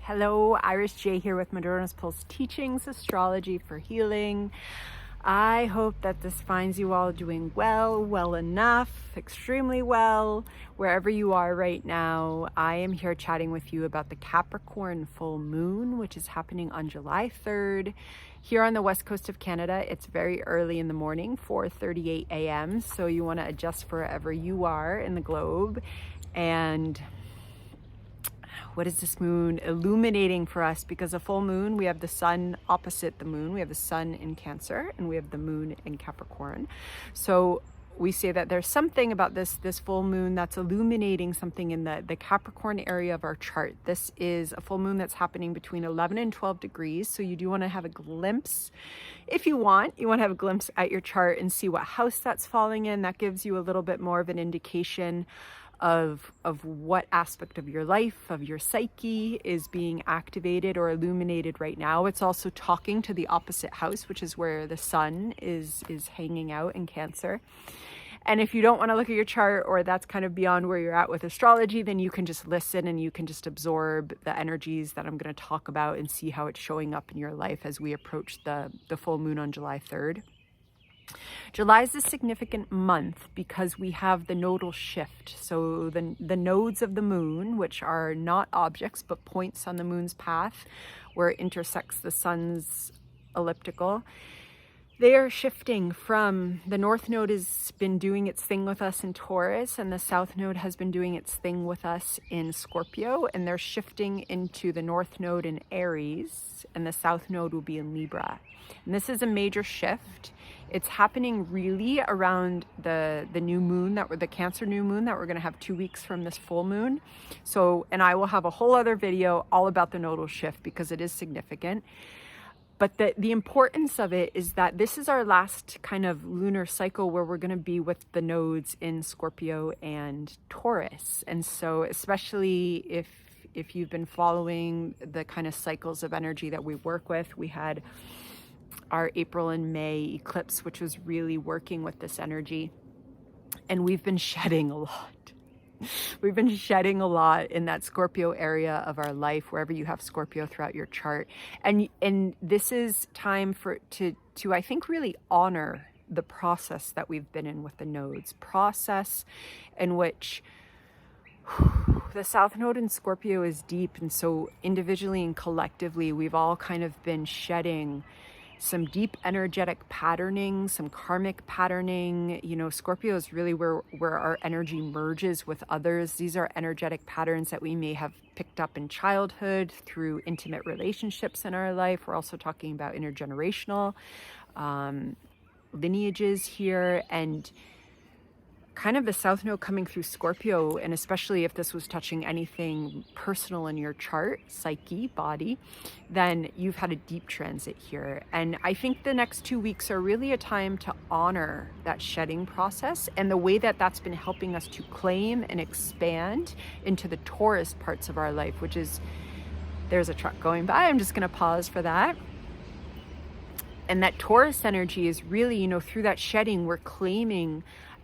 Hello, Iris J here with Madonna's Pulse Teachings, Astrology for Healing. I hope that this finds you all doing well enough, extremely well, wherever you are right now. I am here chatting with you about the Capricorn Full Moon, which is happening on July 3rd. Here on the west coast of Canada, it's very early in the morning, 4:38 a.m. So you want to adjust for wherever you are in the globe. And what is this moon illuminating for us? Because a full moon, we have the sun opposite the moon. We have the sun in Cancer and we have the moon in Capricorn. So we say that there's something about this full moon that's illuminating something in the Capricorn area of our chart. This is a full moon that's happening between 11 and 12 degrees. So you do want to have a glimpse. If you want to have a glimpse at your chart and see what house that's falling in. That gives you a little bit more of an indication of what aspect of your life, of your psyche is being activated or illuminated right now. It's also talking to the opposite house, which is where the sun is hanging out in Cancer. And if you don't want to look at your chart, or that's kind of beyond where you're at with astrology, then you can just listen and you can just absorb the energies that I'm going to talk about and see how it's showing up in your life as we approach the full moon on July 3rd. July is a significant month because we have the nodal shift. So the nodes of the moon, which are not objects but points on the moon's path where it intersects the sun's elliptical, they are shifting from the north node has been doing its thing with us in Taurus, and the south node has been doing its thing with us in Scorpio, and they're shifting into the north node in Aries, and the south node will be in Libra. And this is a major shift. It's happening really around the new moon, the Cancer new moon that we're going to have 2 weeks from this full moon. So, and I will have a whole other video all about the nodal shift because it is significant. But the importance of it is that this is our last kind of lunar cycle where we're going to be with the nodes in Scorpio and Taurus. And so especially if you've been following the kind of cycles of energy that we work with, we had our April and May eclipse, which was really working with this energy. And we've been shedding a lot. We've been shedding a lot in that Scorpio area of our life, wherever you have Scorpio throughout your chart. And this is time to I think really honor the process that we've been in with the nodes. Process in which the south node in Scorpio is deep. And so individually and collectively, we've all kind of been shedding some deep energetic patterning, some karmic patterning. You know, Scorpio is really where our energy merges with others. These are energetic patterns that we may have picked up in childhood through intimate relationships in our life. We're also talking about intergenerational lineages here, and kind of the south node coming through Scorpio, and especially if this was touching anything personal in your chart, psyche, body, then you've had a deep transit here. And I think the next 2 weeks are really a time to honor that shedding process and the way that that's been helping us to claim and expand into the Taurus parts of our life, which is, there's a truck going by, I'm just going to pause for that. And that Taurus energy is really, you know, through that shedding, we're claiming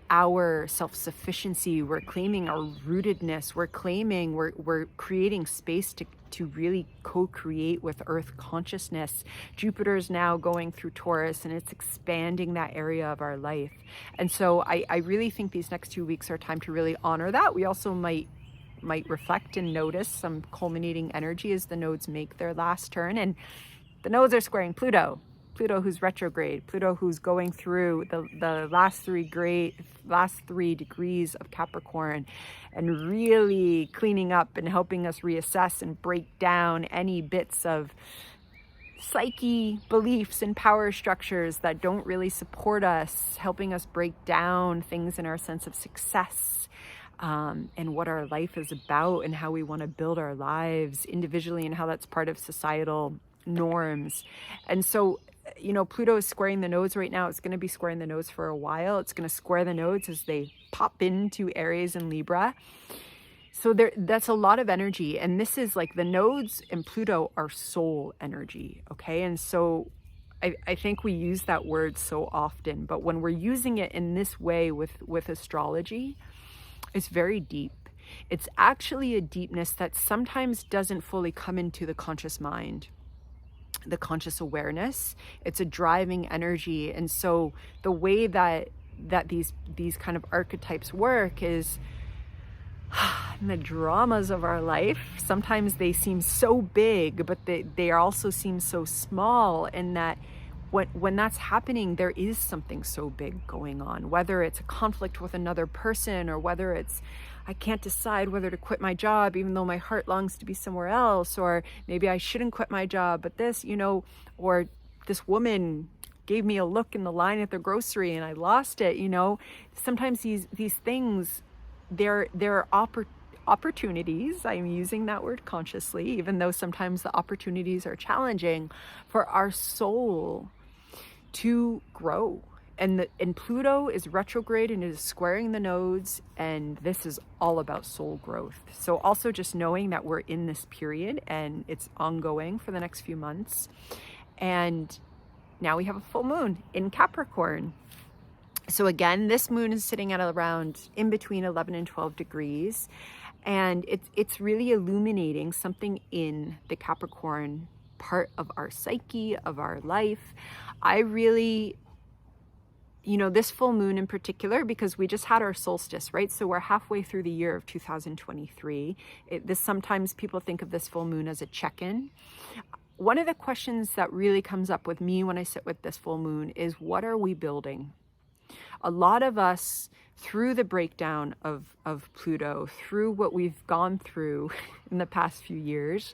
our self-sufficiency, we're claiming our rootedness, we're creating space to really co-create with Earth consciousness. Jupiter is now going through Taurus and it's expanding that area of our life. And so I really think these next 2 weeks are time to really honor that. We also might reflect and notice some culminating energy as the nodes make their last turn. And the nodes are squaring Pluto who's retrograde, Pluto who's going through the last three degrees of Capricorn and really cleaning up and helping us reassess and break down any bits of psyche, beliefs, and power structures that don't really support us, helping us break down things in our sense of success, and what our life is about and how we want to build our lives individually and how that's part of societal norms. And so, you know, Pluto is squaring the nodes right now. It's going to be squaring the nodes for a while. It's going to square the nodes as they pop into Aries and Libra. So that's a lot of energy. And this is like the nodes and Pluto are soul energy. Okay. And so I think we use that word so often, but when we're using it in this way with astrology, it's very deep. It's actually a deepness that sometimes doesn't fully come into the conscious mind, the conscious awareness. It's a driving energy. And so the way that these kind of archetypes work is in the dramas of our life. Sometimes they seem so big, but they also seem so small, in that when that's happening, there is something so big going on, whether it's a conflict with another person, or whether it's, I can't decide whether to quit my job, even though my heart longs to be somewhere else, or maybe I shouldn't quit my job, but this, or this woman gave me a look in the line at the grocery and I lost it, Sometimes these things, they're opportunities. I'm using that word consciously, even though sometimes the opportunities are challenging, for our soul to grow. And Pluto is retrograde and is squaring the nodes, and this is all about soul growth. So also just knowing that we're in this period and it's ongoing for the next few months. And now we have a full moon in Capricorn. So again, this moon is sitting at around in between 11 and 12 degrees. And it's really illuminating something in the Capricorn part of our psyche, of our life. I really, this full moon in particular, because we just had our solstice, right? So we're halfway through the year of 2023. Sometimes people think of this full moon as a check-in. One of the questions that really comes up with me when I sit with this full moon is, what are we building? A lot of us, through the breakdown of Pluto, through what we've gone through in the past few years,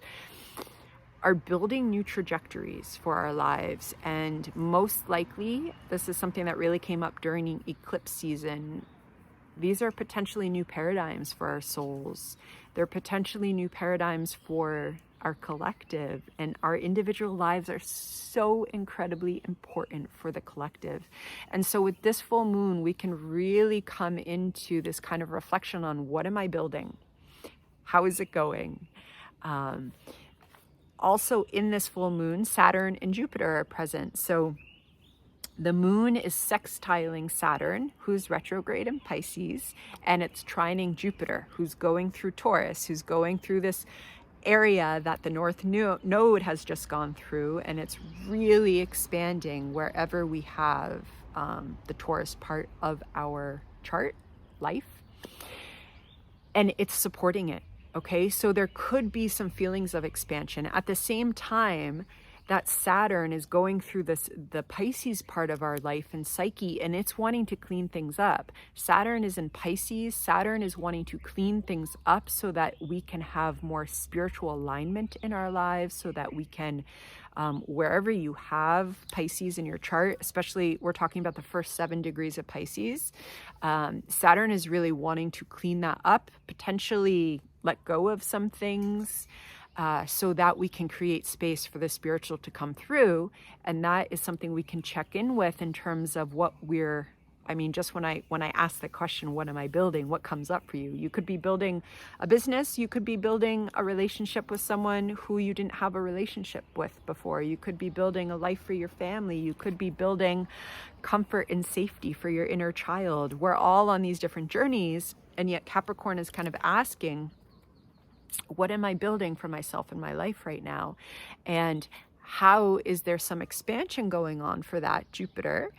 are building new trajectories for our lives. And most likely, this is something that really came up during eclipse season. These are potentially new paradigms for our souls. They're potentially new paradigms for our collective, and our individual lives are so incredibly important for the collective. And so with this full moon, we can really come into this kind of reflection on, what am I building? How is it going? Also in this full moon, Saturn and Jupiter are present. So the moon is sextiling Saturn, who's retrograde in Pisces, and it's trining Jupiter, who's going through Taurus, who's going through this area that the North Node has just gone through, and it's really expanding wherever we have the Taurus part of our chart life, and it's supporting it. Okay, so there could be some feelings of expansion. At the same time, that Saturn is going through the Pisces part of our life and psyche, and it's wanting to clean things up. Saturn is in Pisces. Saturn is wanting to clean things up so that we can have more spiritual alignment in our lives, so that we can, wherever you have Pisces in your chart, especially we're talking about the first 7 degrees of Pisces, Saturn is really wanting to clean that up, potentially let go of some things, so that we can create space for the spiritual to come through. And that is something we can check in with in terms of what just when I ask the question, what am I building? What comes up for you? You could be building a business. You could be building a relationship with someone who you didn't have a relationship with before. You could be building a life for your family. You could be building comfort and safety for your inner child. We're all on these different journeys. And yet Capricorn is kind of asking, what am I building for myself in my life right now? And how is there some expansion going on for that Jupiter?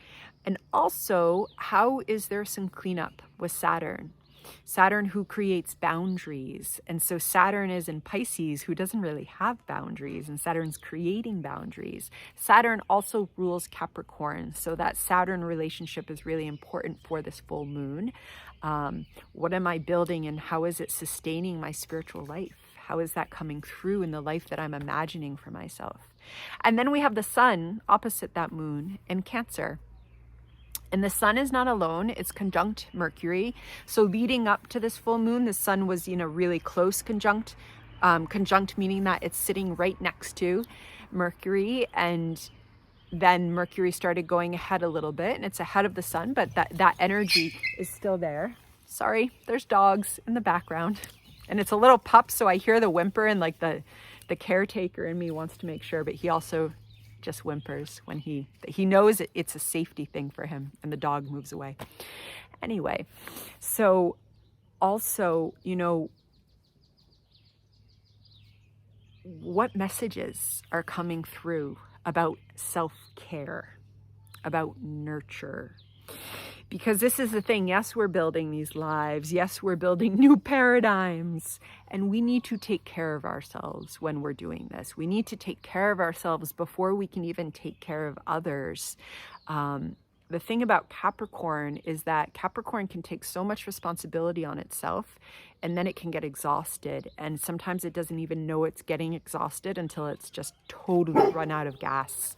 And also, how is there some cleanup with Saturn? Saturn, who creates boundaries. And so Saturn is in Pisces, who doesn't really have boundaries, and Saturn's creating boundaries. Saturn also rules Capricorn, so that Saturn relationship is really important for this full moon. What am I building, and how is it sustaining my spiritual life? How is that coming through in the life that I'm imagining for myself? And then we have the sun opposite that moon in Cancer. And the sun is not alone, it's conjunct Mercury. So leading up to this full moon, the sun was, really close conjunct. Conjunct meaning that it's sitting right next to Mercury, and then Mercury started going ahead a little bit, and it's ahead of the sun, but that energy is still there. Sorry, there's dogs in the background. And it's a little pup, so I hear the whimper, and like the caretaker in me wants to make sure, but he also just whimpers when he knows it's a safety thing for him, and the dog moves away. Anyway, so also, what messages are coming through about self-care, about nurture. Because this is the thing, yes, we're building these lives, yes, we're building new paradigms, and we need to take care of ourselves when we're doing this. We need to take care of ourselves before we can even take care of others. The thing about Capricorn is that Capricorn can take so much responsibility on itself, and then it can get exhausted. And sometimes it doesn't even know it's getting exhausted until it's just totally run out of gas.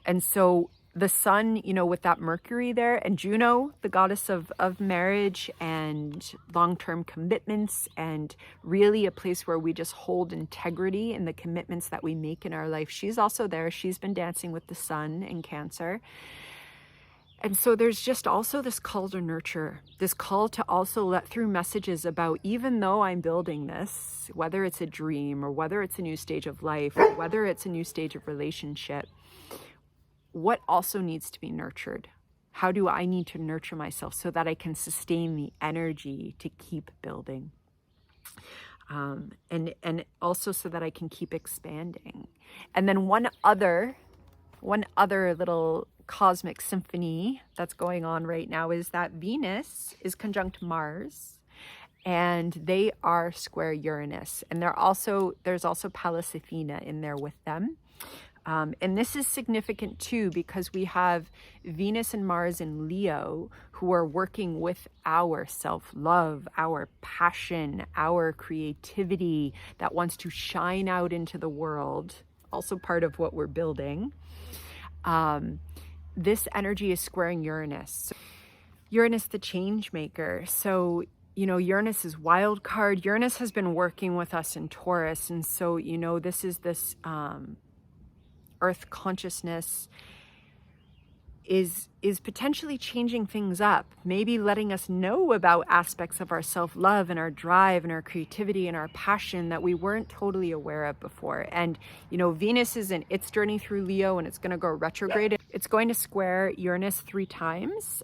And so the sun, you know, with that Mercury there, and Juno, the goddess of marriage and long-term commitments, and really a place where we just hold integrity in the commitments that we make in our life. She's also there. She's been dancing with the sun in Cancer. And so there's just also this call to nurture, this call to also let through messages about, even though I'm building this, whether it's a dream or whether it's a new stage of life, or whether it's a new stage of relationship, what also needs to be nurtured? How do I need to nurture myself so that I can sustain the energy to keep building? And also so that I can keep expanding. And then one other little cosmic symphony that's going on right now is that Venus is conjunct Mars, and they are square Uranus. And there's also Pallas Athena in there with them. And this is significant too, because we have Venus and Mars in Leo, who are working with our self-love, our passion, our creativity that wants to shine out into the world, also part of what we're building. This energy is squaring Uranus. Uranus, the change maker. So, you know, Uranus is wild card. Uranus has been working with us in Taurus. And so, you know, this is this Earth consciousness is potentially changing things up, maybe letting us know about aspects of our self-love and our drive and our creativity and our passion that we weren't totally aware of before. And, you know, Venus is in its journey through Leo, and it's going to go retrograde. It's going to square Uranus 3 times.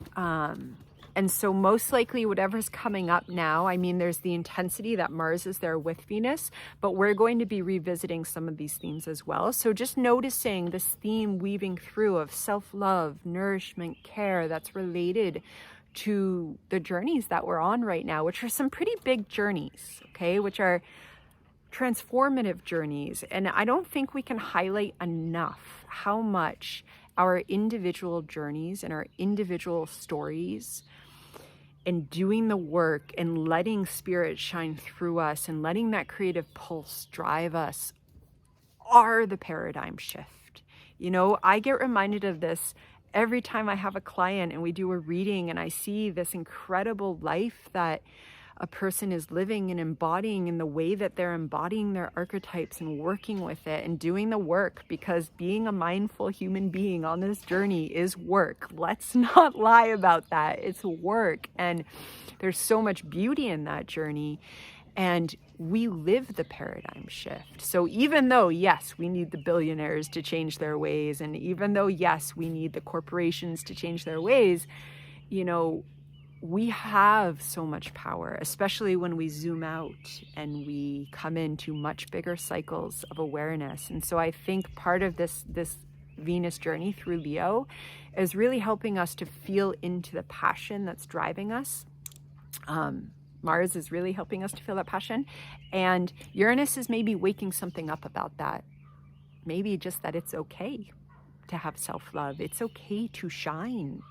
And so most likely whatever's coming up now, I mean, there's the intensity that Mars is there with Venus, but we're going to be revisiting some of these themes as well. So just noticing this theme weaving through of self-love, nourishment, care that's related to the journeys that we're on right now, which are some pretty big journeys, okay, which are transformative journeys. And I don't think we can highlight enough how much our individual journeys and our individual stories and doing the work and letting spirit shine through us and letting that creative pulse drive us are the paradigm shift. You know, I get reminded of this every time I have a client and we do a reading and I see this incredible life that a person is living and embodying in the way that they're embodying their archetypes and working with it and doing the work, because being a mindful human being on this journey is work. Let's not lie about that. It's work. And there's so much beauty in that journey. And we live the paradigm shift. So even though, yes, we need the billionaires to change their ways, and even though, yes, we need the corporations to change their ways, you know, we have so much power, especially when we zoom out and we come into much bigger cycles of awareness. And so I think part of this Venus journey through Leo is really helping us to feel into the passion that's driving us. Mars is really helping us to feel that passion. And Uranus is maybe waking something up about that. Maybe just that it's okay to have self-love. It's okay to shine.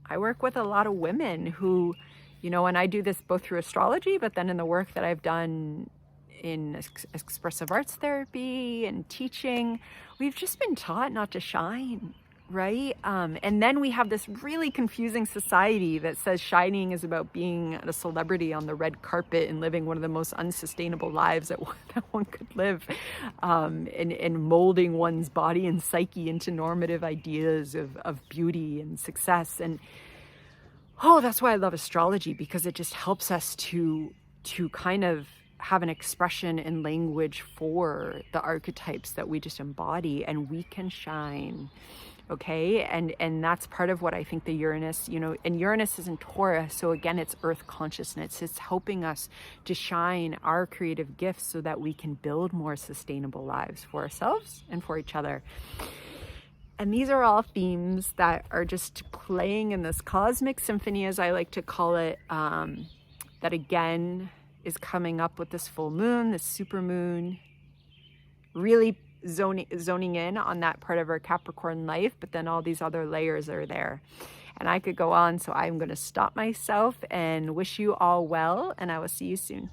I work with a lot of women who, you know, and I do this both through astrology, but then in the work that I've done in expressive arts therapy and teaching, we've just been taught not to shine, right? And then we have this really confusing society that says shining is about being a celebrity on the red carpet and living one of the most unsustainable lives that one could live, and molding one's body and psyche into normative ideas of beauty and success. And that's why I love astrology, because it just helps us to kind of have an expression and language for the archetypes that we just embody, and we can shine. Okay, and that's part of what I think the Uranus, you know, and Uranus is in Taurus, so again, it's earth consciousness. It's helping us to shine our creative gifts so that we can build more sustainable lives for ourselves and for each other. And these are all themes that are just playing in this cosmic symphony, as I like to call it, that again is coming up with this full moon, this super moon, really zoning in on that part of our Capricorn life, but then all these other layers are there. And I could go on, so I'm going to stop myself and wish you all well, and I will see you soon.